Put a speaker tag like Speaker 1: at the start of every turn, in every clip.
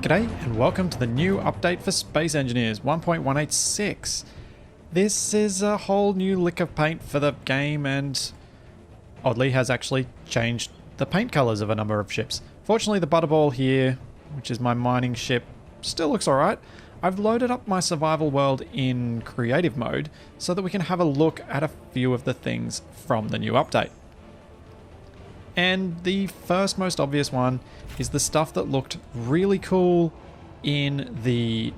Speaker 1: G'day and welcome to the new update for Space Engineers 1.186. This is a whole new lick of paint for the game and oddly has actually changed the paint colours of a number of ships. Fortunately the Butterball here, which is my mining ship, still looks alright. I've loaded up my survival world in creative mode so that we can have a look at a few of the things from the new update. And the first most obvious one is the stuff that looked really cool in the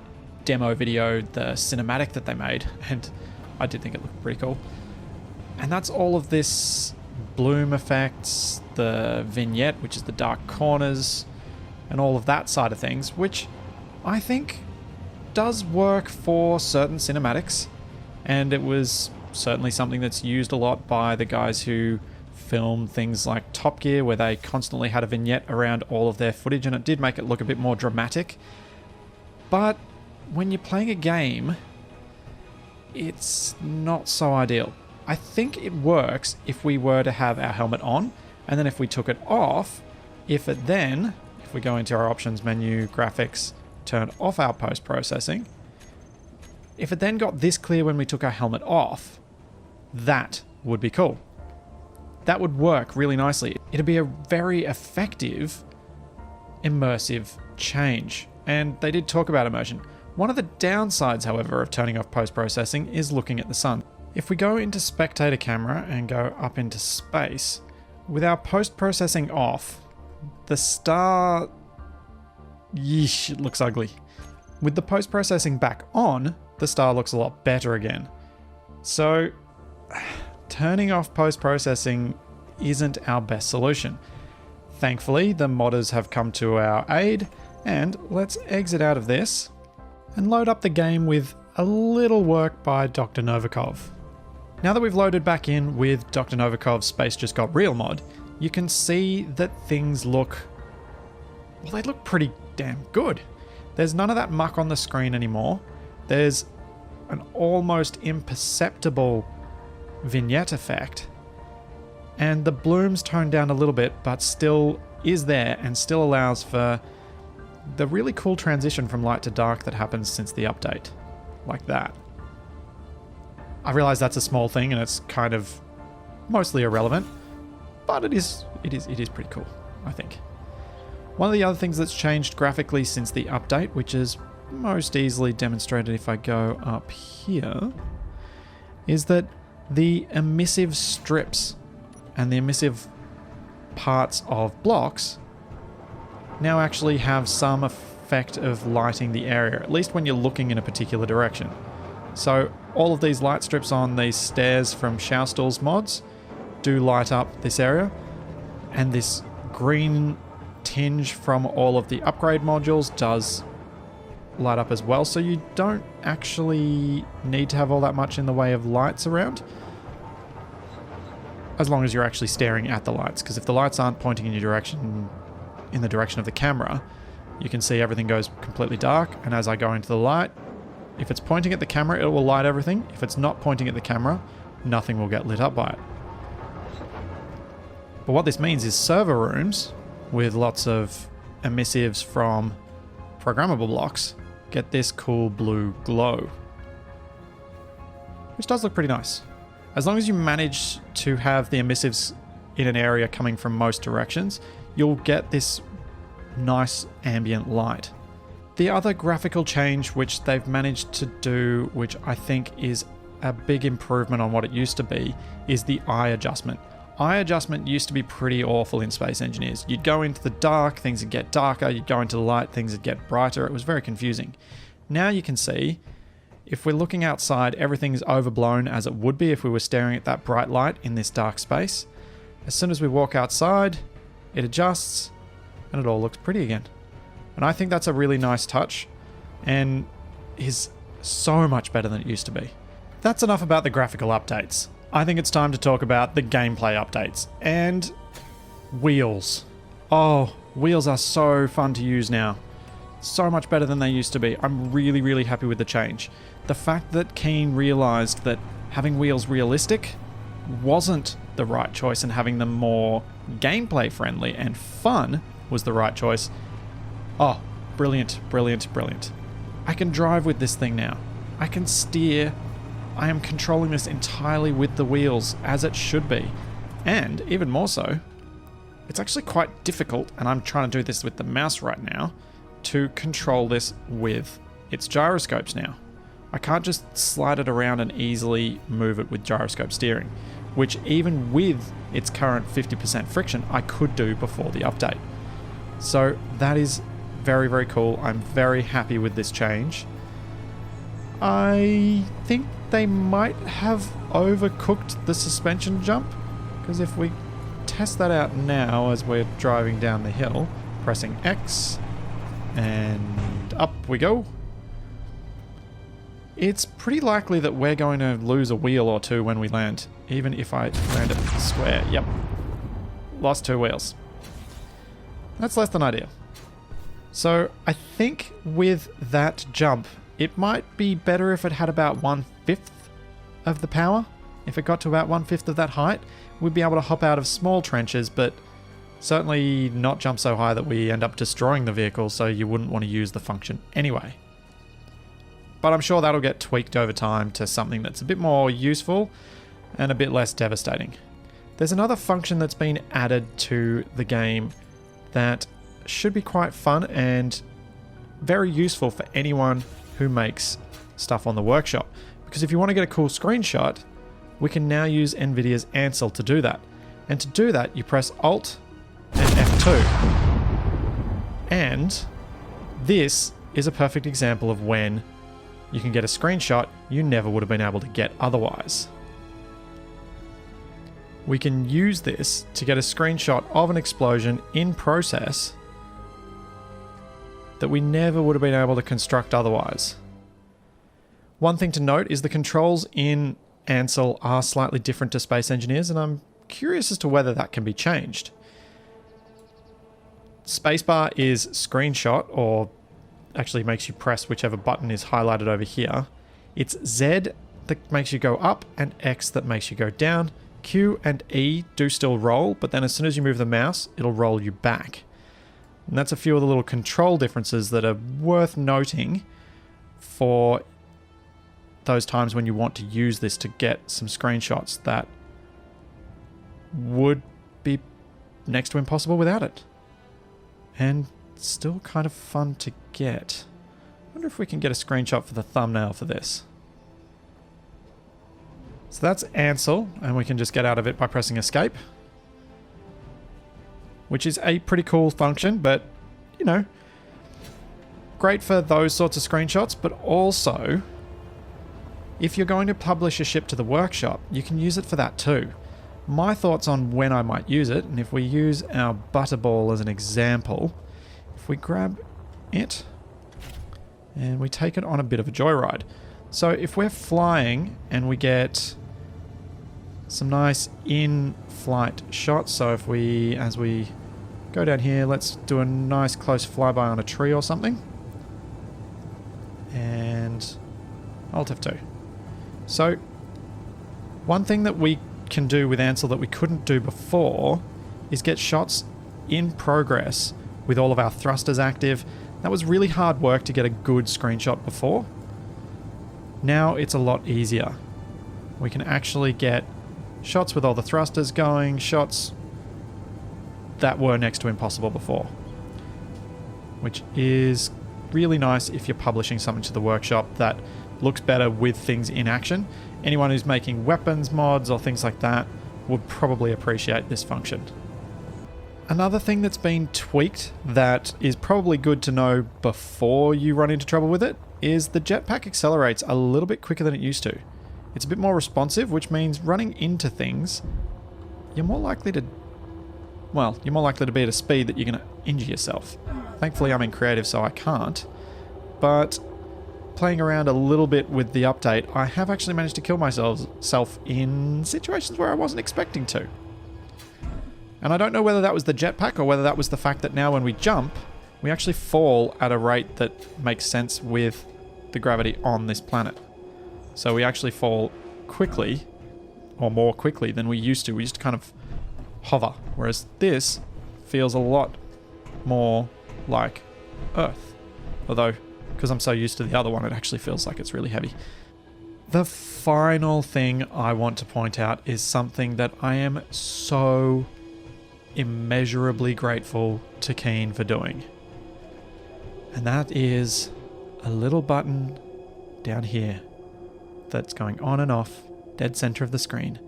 Speaker 1: demo video, the cinematic that they made, and I did think it looked pretty cool. And that's all of this bloom effects, the vignette, which is the dark corners, and all of that side of things, which I think does work for certain cinematics, and it was certainly something that's used a lot by the guys who film things like Top Gear, where they constantly had a vignette around all of their footage, and it did make it look a bit more dramatic. But when you're playing a game, it's not so ideal. I think it works if we were to have our helmet on, and then if we took it off, if we go into our options menu, graphics, turn off our post-processing, if it then got this clear when we took our helmet off, that would be cool. That would work really nicely. It'd be a very effective immersive change. And they did talk about immersion. One of the downsides, however, of turning off post-processing is looking at the sun. If we go into spectator camera and go up into space, with our post-processing off, the star... yeesh, it looks ugly. With the post-processing back on, the star looks a lot better again. So... turning off post-processing isn't our best solution. Thankfully, the modders have come to our aid, and let's exit out of this and load up the game with a little work by Dr. Novikov. Now that we've loaded back in with Dr. Novikov's Space Just Got Real mod, you can see that things look... well, they look pretty damn good. There's none of that muck on the screen anymore. There's an almost imperceptible vignette effect, and the bloom's toned down a little bit but still is there and still allows for the really cool transition from light to dark that happens since the update, like that. I realize that's a small thing and it's kind of mostly irrelevant, but it is pretty cool, I think. One of the other things that's changed graphically since the update, which is most easily demonstrated if I go up here, is that the emissive strips and the emissive parts of blocks now actually have some effect of lighting the area, at least when you're looking in a particular direction. So all of these light strips on these stairs from Schaustul's mods do light up this area, and this green tinge from all of the upgrade modules does light up as well, so you don't actually need to have all that much in the way of lights around, as long as you're actually staring at the lights, because if the lights aren't pointing in your direction, in the direction of the camera, you can see everything goes completely dark, and as I go into the light, if it's pointing at the camera, it will light everything. If it's not pointing at the camera, nothing will get lit up by it. But what this means is server rooms with lots of emissives from programmable blocks get this cool blue glow, which does look pretty nice. As long as you manage to have the emissives in an area coming from most directions, you'll get this nice ambient light. The other graphical change which they've managed to do, which I think is a big improvement on what it used to be, is the eye adjustment. Eye adjustment used to be pretty awful in Space Engineers. You'd go into the dark, things would get darker. You'd go into the light, things would get brighter. It was very confusing. Now you can see, if we're looking outside, everything's overblown as it would be if we were staring at that bright light in this dark space. As soon as we walk outside, it adjusts, and it all looks pretty again. And I think that's a really nice touch, and is so much better than it used to be. That's enough about the graphical updates. I think it's time to talk about the gameplay updates. And wheels. Oh, wheels are so fun to use now. So much better than they used to be. I'm really, really happy with the change. The fact that Keen realized that having wheels realistic wasn't the right choice and having them more gameplay friendly and fun was the right choice. Oh, brilliant, brilliant, brilliant. I can drive with this thing now. I can steer. I am controlling this entirely with the wheels, as it should be. And, even more so, it's actually quite difficult, and I'm trying to do this with the mouse right now, to control this with its gyroscopes now. I can't just slide it around and easily move it with gyroscope steering, which even with its current 50% friction, I could do before the update. So that is very, very cool. I'm very happy with this change. I think they might have overcooked the suspension jump, because if we test that out now as we're driving down the hill, pressing X, and up we go. It's pretty likely that we're going to lose a wheel or two when we land, even if I land it square. Yep. Lost 2 wheels. That's less than ideal. So I think with that jump, it might be better if it had about 1/5 of the power. If it got to about 1/5 of that height, we'd be able to hop out of small trenches, but certainly not jump so high that we end up destroying the vehicle, so you wouldn't want to use the function anyway. But I'm sure that'll get tweaked over time to something that's a bit more useful and a bit less devastating. There's another function that's been added to the game that should be quite fun and very useful for anyone who makes stuff on the workshop. Because if you want to get a cool screenshot, we can now use NVIDIA's Ansel to do that. And to do that, you press Alt and F2. And this is a perfect example of when you can get a screenshot you never would have been able to get otherwise. We can use this to get a screenshot of an explosion in process that we never would have been able to construct otherwise. One thing to note is the controls in Ansel are slightly different to Space Engineers, and I'm curious as to whether that can be changed. Spacebar is screenshot, or actually makes you press whichever button is highlighted over here. It's Z that makes you go up and X that makes you go down. Q and E do still roll, but then as soon as you move the mouse, it'll roll you back. And that's a few of the little control differences that are worth noting for those times when you want to use this to get some screenshots that would be next to impossible without it. And still kind of fun to get. I wonder if we can get a screenshot for the thumbnail for this. So that's Ansel, and we can just get out of it by pressing escape. Which is a pretty cool function, but, you know, great for those sorts of screenshots, but also, if you're going to publish a ship to the workshop, you can use it for that too. My thoughts on when I might use it, and if we use our Butterball as an example, if we grab it, and we take it on a bit of a joyride. So if we're flying, and we get some nice in-flight shots, so if we, as we go down here, let's do a nice close flyby on a tree or something. And Alt F2. So, one thing that we can do with Ansel that we couldn't do before is get shots in progress with all of our thrusters active. That was really hard work to get a good screenshot before. Now it's a lot easier. We can actually get shots with all the thrusters going, shots that were next to impossible before. Which is really nice if you're publishing something to the workshop that looks better with things in action. Anyone who's making weapons mods or things like that would probably appreciate this function. Another thing that's been tweaked that is probably good to know before you run into trouble with it is the jetpack accelerates a little bit quicker than it used to. It's a bit more responsive, which means running into things, you're more likely to be at a speed that you're going to injure yourself. Thankfully I'm in creative so I can't, but playing around a little bit with the update, I have actually managed to kill myself in situations where I wasn't expecting to. And I don't know whether that was the jetpack or whether that was the fact that now when we jump, we actually fall at a rate that makes sense with the gravity on this planet. So we actually fall quickly, or more quickly than we used to. We used to kind of hover, whereas this feels a lot more like Earth. Although, because I'm so used to the other one, it actually feels like it's really heavy. The final thing I want to point out is something that I am so immeasurably grateful to Keen for doing. And that is a little button down here that's going on and off, dead center of the screen.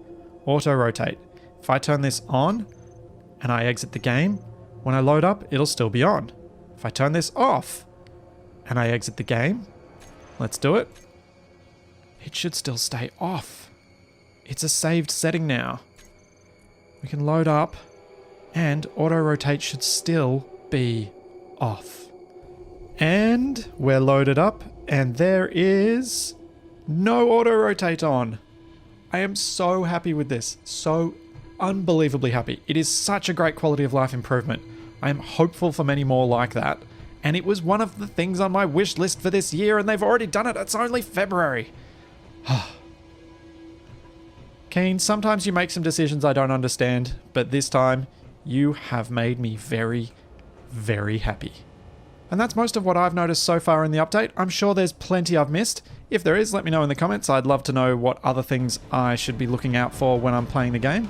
Speaker 1: Auto rotate. If I turn this on and I exit the game, when I load up, it'll still be on. If I turn this off and I exit the game, let's do it. It should still stay off. It's a saved setting now. We can load up and auto rotate should still be off. And we're loaded up and there is no auto rotate on. I am so happy with this. So unbelievably happy. It is such a great quality of life improvement. I am hopeful for many more like that. And it was one of the things on my wish list for this year and they've already done it. It's only February. Keen, sometimes you make some decisions I don't understand, but this time you have made me very, very happy. And that's most of what I've noticed so far in the update. I'm sure there's plenty I've missed. If there is, let me know in the comments. I'd love to know what other things I should be looking out for when I'm playing the game.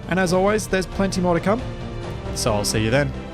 Speaker 1: And as always, there's plenty more to come. So I'll see you then.